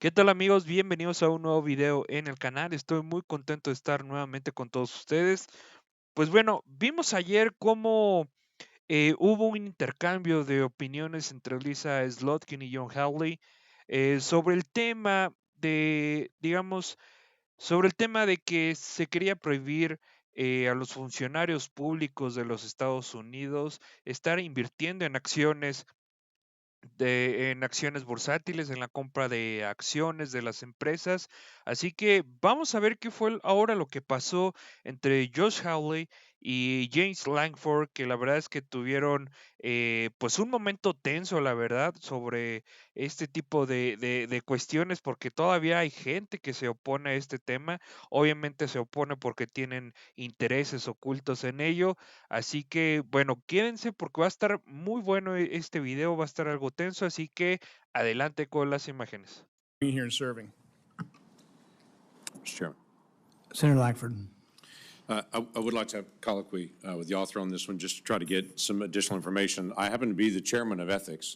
¿Qué tal amigos? Bienvenidos a un nuevo video en el canal. Estoy muy contento de estar nuevamente con todos ustedes. Pues bueno, vimos ayer cómo hubo un intercambio de opiniones entre Lisa Slotkin y John Hawley sobre el tema de, digamos, sobre el tema de que se quería prohibir a los funcionarios públicos de los Estados Unidos estar invirtiendo en acciones bursátiles, en la compra de acciones de las empresas. Así que vamos a ver qué fue ahora lo que pasó entre Josh Hawley y James Lankford, que la verdad es que tuvieron pues un momento tenso, la verdad, sobre este tipo de cuestiones, porque todavía hay gente que se opone a este tema. Obviamente se opone porque tienen intereses ocultos en ello. Así que, bueno, quédense porque va a estar muy bueno este video, va a estar algo tenso, así que adelante con las imágenes. Being here and serving. Mr. Chairman. Senator Lankford. I would like to have colloquy with the author on this one, just to try to get some additional information. I happen to be the chairman of ethics,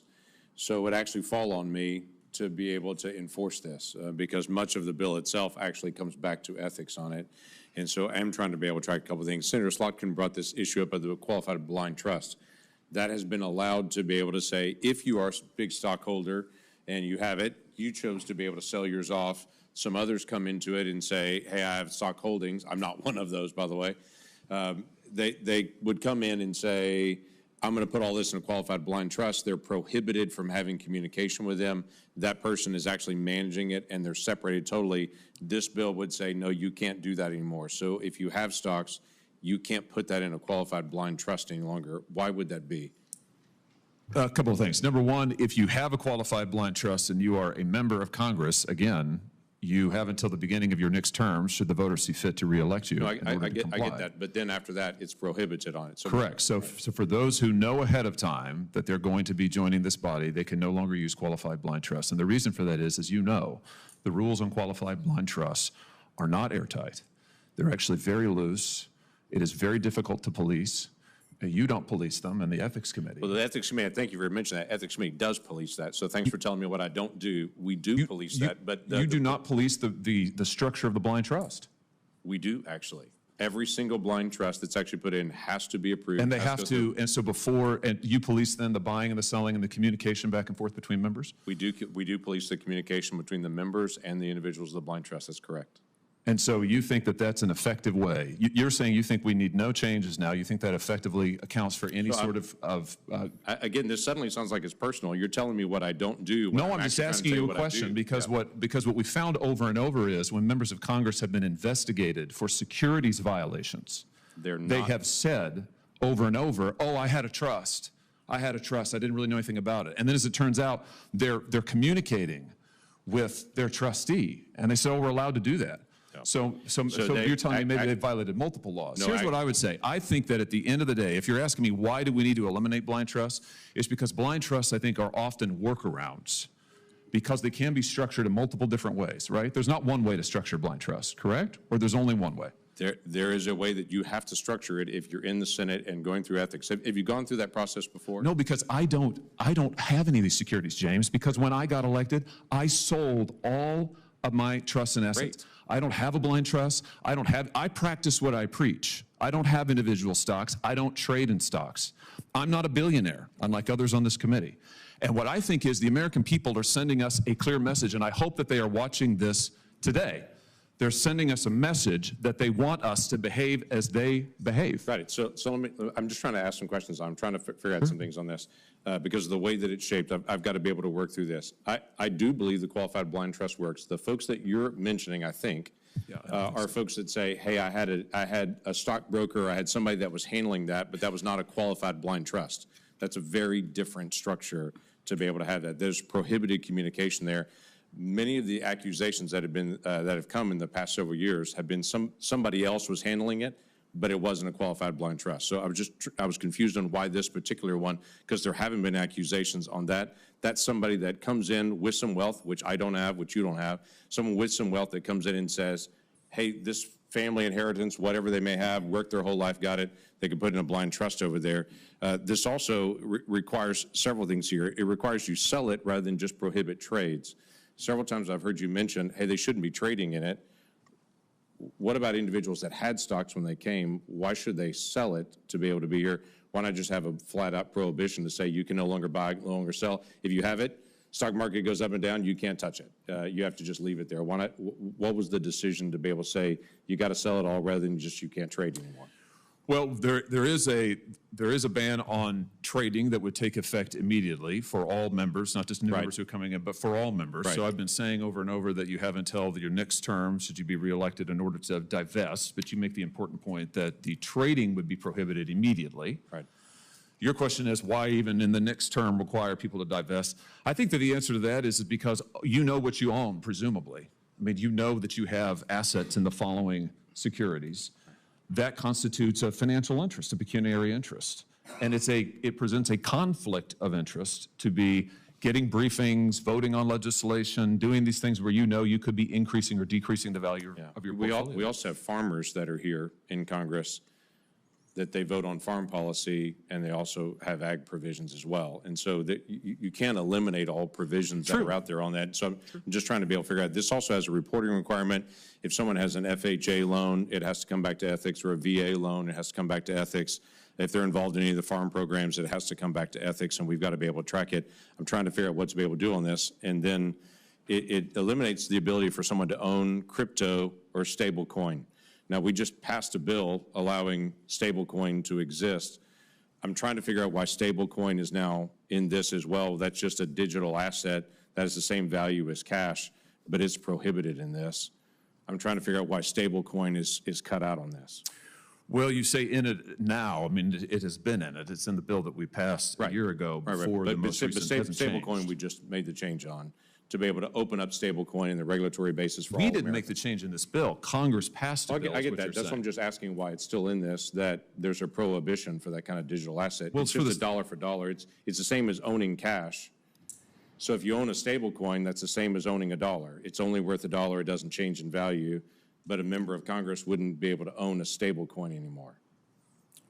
so it would actually fall on me to be able to enforce this because much of the bill itself actually comes back to ethics on it. And so I'm trying to be able to track a couple of things. Senator Slotkin brought this issue up of the qualified blind trust. That has been allowed to be able to say, if you are a big stockholder and you have it, you chose to be able to sell yours off. Some others come into it and say, hey, I have stock holdings. I'm not one of those, by the way. They would come in and say, I'm going to put all this in a qualified blind trust. They're prohibited from having communication with them. That person is actually managing it, and they're separated totally. This bill would say, no, you can't do that anymore. So if you have stocks, you can't put that in a qualified blind trust any longer. Why would that be? A couple of things. Number one, if you have a qualified blind trust and you are a member of Congress, again, you have until the beginning of your next term, should the voters see fit to reelect you. No, I get that, but then after that, it's prohibited on it. So correct. So for those who know ahead of time that they're going to be joining this body, they can no longer use qualified blind trust. And the reason for that is, as you know, the rules on qualified blind trusts are not airtight. They're actually very loose. It is very difficult to police. You don't police them, and the Ethics Committee. Well, the Ethics Committee, thank you for mentioning that. Ethics Committee does police that, so thanks for telling me what I don't do. We do police that, but... You do not police the structure of the blind trust. We do, actually. Every single blind trust that's actually put in has to be approved. And they have to, and so before, and you police then the buying and the selling and the communication back and forth between members? We do police the communication between the members and the individuals of the blind trust, that's correct. And so you think that that's an effective way? You're saying you think we need no changes now. You think that effectively accounts for any sort of again, this suddenly sounds like it's personal. You're telling me what I don't do. No, I'm just asking you a question because what we found over and over is when members of Congress have been investigated for securities violations, they have said over and over, oh, I had a trust. I had a trust. I didn't really know anything about it. And then as it turns out, they're communicating with their trustee, and they say, oh, we're allowed to do that. So you're telling me maybe they violated multiple laws. No, Here's what I would say. I think that at the end of the day, if you're asking me why do we need to eliminate blind trusts, it's because blind trusts, I think, are often workarounds because they can be structured in multiple different ways, right? There's not one way to structure blind trust, correct? Or there's only one way? There is a way that you have to structure it if you're in the Senate and going through ethics. Have you gone through that process before? No, because I don't have any of these securities, James, because when I got elected, I sold all of my trusts and assets. Great. I don't have a blind trust. I practice what I preach. I don't have individual stocks. I don't trade in stocks. I'm not a billionaire, unlike others on this committee. And what I think is the American people are sending us a clear message, and I hope that they are watching this today. They're sending us a message that they want us to behave as they behave. Right. So I'm just trying to ask some questions. I'm trying to figure out some things on this because of the way that it's shaped. I've got to be able to work through this. I do believe the qualified blind trust works. The folks that you're mentioning, I think, are folks that say, hey, I had a stockbroker, I had somebody that was handling that, but that was not a qualified blind trust. That's a very different structure to be able to have that. There's prohibited communication there. Many of the accusations that have come in the past several years have been somebody else was handling it, but it wasn't a qualified blind trust. So I was confused on why this particular one, because there haven't been accusations on that. That's somebody that comes in with some wealth, which I don't have, which you don't have. Someone with some wealth that comes in and says, hey, this family inheritance, whatever they may have, worked their whole life, got it, they could put in a blind trust over there. This also requires several things here. It requires you sell it rather than just prohibit trades. Several times I've heard you mention, hey, they shouldn't be trading in it. What about individuals that had stocks when they came? Why should they sell it to be able to be here? Why not just have a flat-out prohibition to say you can no longer buy, no longer sell? If you have it, stock market goes up and down, you can't touch it. You have to just leave it there. Why not, what was the decision to be able to say you got to sell it all rather than just you can't trade anymore? Well, there is a ban on trading that would take effect immediately for all members, not just new members who are coming in, but for all members. So I've been saying over and over that you have until your next term, should you be reelected, in order to divest. But you make the important point that the trading would be prohibited immediately. Right. Your question is why even in the next term require people to divest? I think that the answer to that is because you know what you own, presumably. I mean, you know that you have assets in the following securities. That constitutes a financial interest, a pecuniary interest. And it presents a conflict of interest to be getting briefings, voting on legislation, doing these things where you know you could be increasing or decreasing the value of your portfolio. We also have farmers that are here in Congress that they vote on farm policy, and they also have ag provisions as well. And so that you can't eliminate all provisions that are out there on that. So I'm just trying to be able to figure out, this also has a reporting requirement. If someone has an FHA loan, it has to come back to ethics, or a VA loan, it has to come back to ethics. If they're involved in any of the farm programs, it has to come back to ethics, and we've got to be able to track it. I'm trying to figure out what to be able to do on this. And then it eliminates the ability for someone to own crypto or stable coin. Now, we just passed a bill allowing stablecoin to exist. I'm trying to figure out why stablecoin is now in this as well. That's just a digital asset that has the same value as cash, but it's prohibited in this. I'm trying to figure out why stablecoin is cut out on this. Well, you say in it now. I mean, it has been in it. It's in the bill that we passed a year ago before the most recent stablecoin we just made the change on, to be able to open up stablecoin in the regulatory basis for all We didn't Americans. make the change in this bill. Congress passed a bill. I get that. That's why I'm just asking why it's still in this, that there's a prohibition for that kind of digital asset. Well, it's just a dollar for dollar. It's the same as owning cash. So if you own a stablecoin, that's the same as owning a dollar. It's only worth a dollar. It doesn't change in value. But a member of Congress wouldn't be able to own a stablecoin anymore.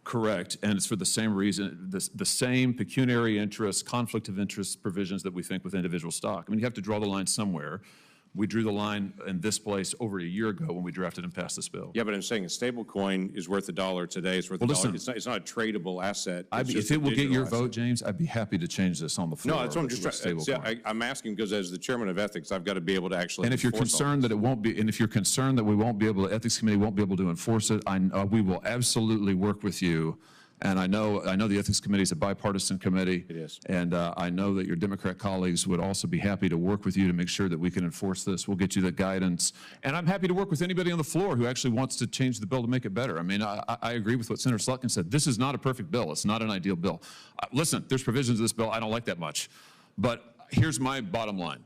Correct, and it's for the same reason, the same pecuniary interest, conflict of interest provisions that we think with individual stock. I mean, you have to draw the line somewhere. We drew the line in this place over a year ago when we drafted and passed this bill. Yeah, but I'm saying a stable coin is worth a dollar today. It's worth a dollar. It's not a tradable asset. If it will get your vote, James, I'd be happy to change this on the floor. No, that's what I'm just trying. I'm asking because as the chairman of ethics, I've got to be able to actually. And if you're concerned that it won't be, and if you're concerned that we won't be able, the ethics committee won't be able to enforce it, we will absolutely work with you. And I know the Ethics Committee is a bipartisan committee. It is. And I know that your Democrat colleagues would also be happy to work with you to make sure that we can enforce this. We'll get you the guidance. And I'm happy to work with anybody on the floor who actually wants to change the bill to make it better. I mean, I agree with what Senator Slotkin said. This is not a perfect bill. It's not an ideal bill. Listen, there's provisions of this bill I don't like that much. But here's my bottom line.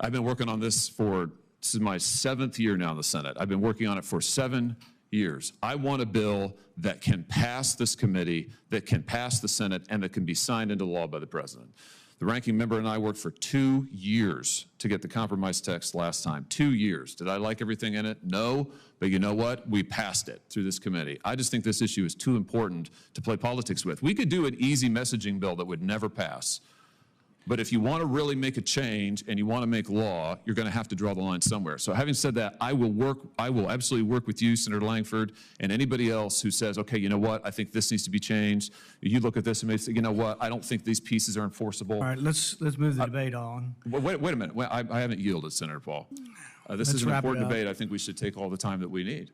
I've been working on this is my 7th year now in the Senate. I've been working on it for 7 years. I want a bill that can pass this committee, that can pass the Senate, and that can be signed into law by the president. The ranking member and I worked for 2 years to get the compromise text last time. 2 years. Did I like everything in it? No, but you know what? We passed it through this committee. I just think this issue is too important to play politics with. We could do an easy messaging bill that would never pass. But if you want to really make a change and you want to make law, you're going to have to draw the line somewhere. So having said that, I will absolutely work with you, Senator Lankford, and anybody else who says, okay, you know what, I think this needs to be changed. You look at this and may say, you know what, I don't think these pieces are enforceable. All right, let's move the debate on. Wait a minute. I haven't yielded, Senator Paul. This is an important debate. I think we should take all the time that we need.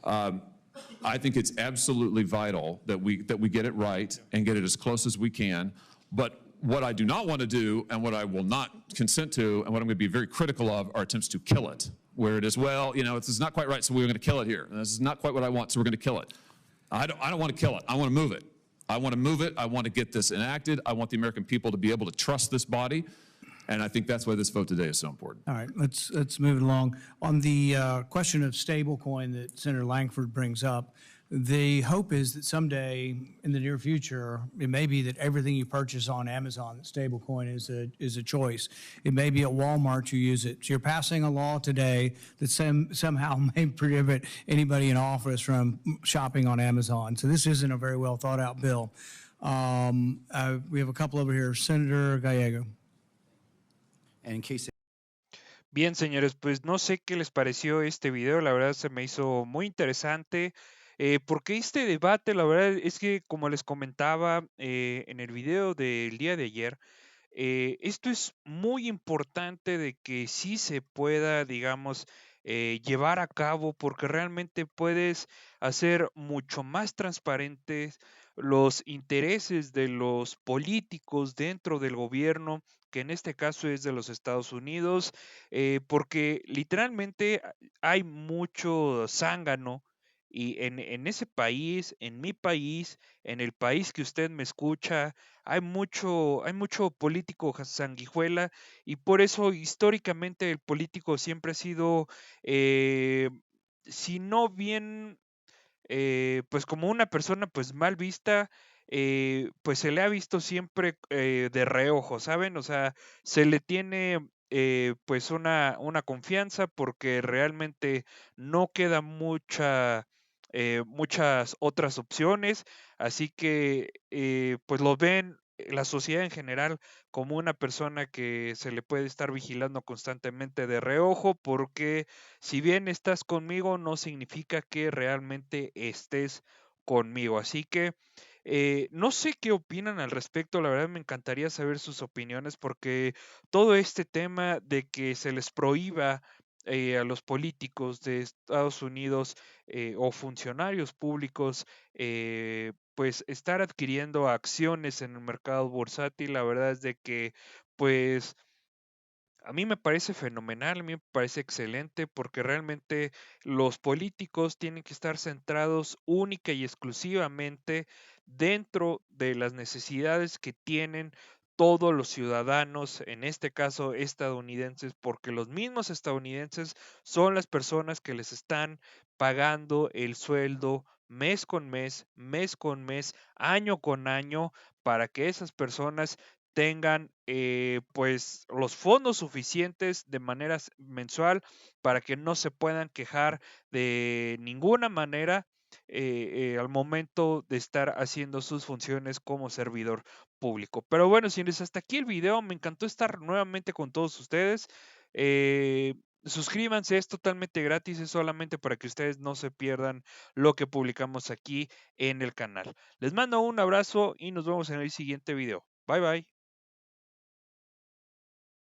I think it's absolutely vital that we get it right and get it as close as we can. But what I do not want to do, and what I will not consent to, and what I'm going to be very critical of, are attempts to kill it. Where it is, well, you know, this is not quite right, so we're going to kill it here. And this is not quite what I want, so we're going to kill it. I don't want to kill it. I want to move it. I want to move it. I want to get this enacted. I want the American people to be able to trust this body. And I think that's why this vote today is so important. All right, let's move it along. On the question of stablecoin that Senator Lankford brings up, the hope is that someday in the near future, it may be that everything you purchase on Amazon, that stablecoin is a choice. It may be at Walmart you use it. So you're passing a law today that somehow may prohibit anybody in office from shopping on Amazon. So this isn't a very well thought out bill. We have a couple over here. Senator Gallego. And in case Bien, señores, pues no sé qué les pareció este video, la verdad se me hizo muy interesante, porque este debate, la verdad es que como les comentaba en el video del día de ayer, esto es muy importante de que sí se pueda, digamos, llevar a cabo porque realmente puedes hacer mucho más transparentes los intereses de los políticos dentro del gobierno, que en este caso es de los Estados Unidos, porque literalmente hay mucho zángano y en ese país, en mi país, en el país que usted me escucha, hay mucho político sanguijuela y por eso históricamente el político siempre ha sido, eh, si no bien pues como una persona pues mal vista, pues se le ha visto siempre de reojo, ¿saben? O sea, se le tiene pues una confianza porque realmente no queda muchas otras opciones, así que pues lo ven la sociedad en general como una persona que se le puede estar vigilando constantemente de reojo porque si bien estás conmigo, no significa que realmente estés conmigo. Así que no sé qué opinan al respecto. La verdad me encantaría saber sus opiniones porque todo este tema de que se les prohíba a los políticos de Estados Unidos o funcionarios públicos, pues estar adquiriendo acciones en el mercado bursátil, la verdad es de que, pues, a mí me parece fenomenal, a mí me parece excelente porque realmente los políticos tienen que estar centrados única y exclusivamente dentro de las necesidades que tienen todos los ciudadanos, en este caso estadounidenses, porque los mismos estadounidenses son las personas que les están pagando el sueldo mes con mes, año con año, para que esas personas tengan pues los fondos suficientes de manera mensual para que no se puedan quejar de ninguna manera al momento de estar haciendo sus funciones como servidor público. Pero bueno, señores, hasta aquí el video. Me encantó estar nuevamente con todos ustedes. Suscríbanse, es totalmente gratis, es solamente para que ustedes no se pierdan lo que publicamos aquí en el canal. Les mando un abrazo y nos vemos en el siguiente video. Bye bye.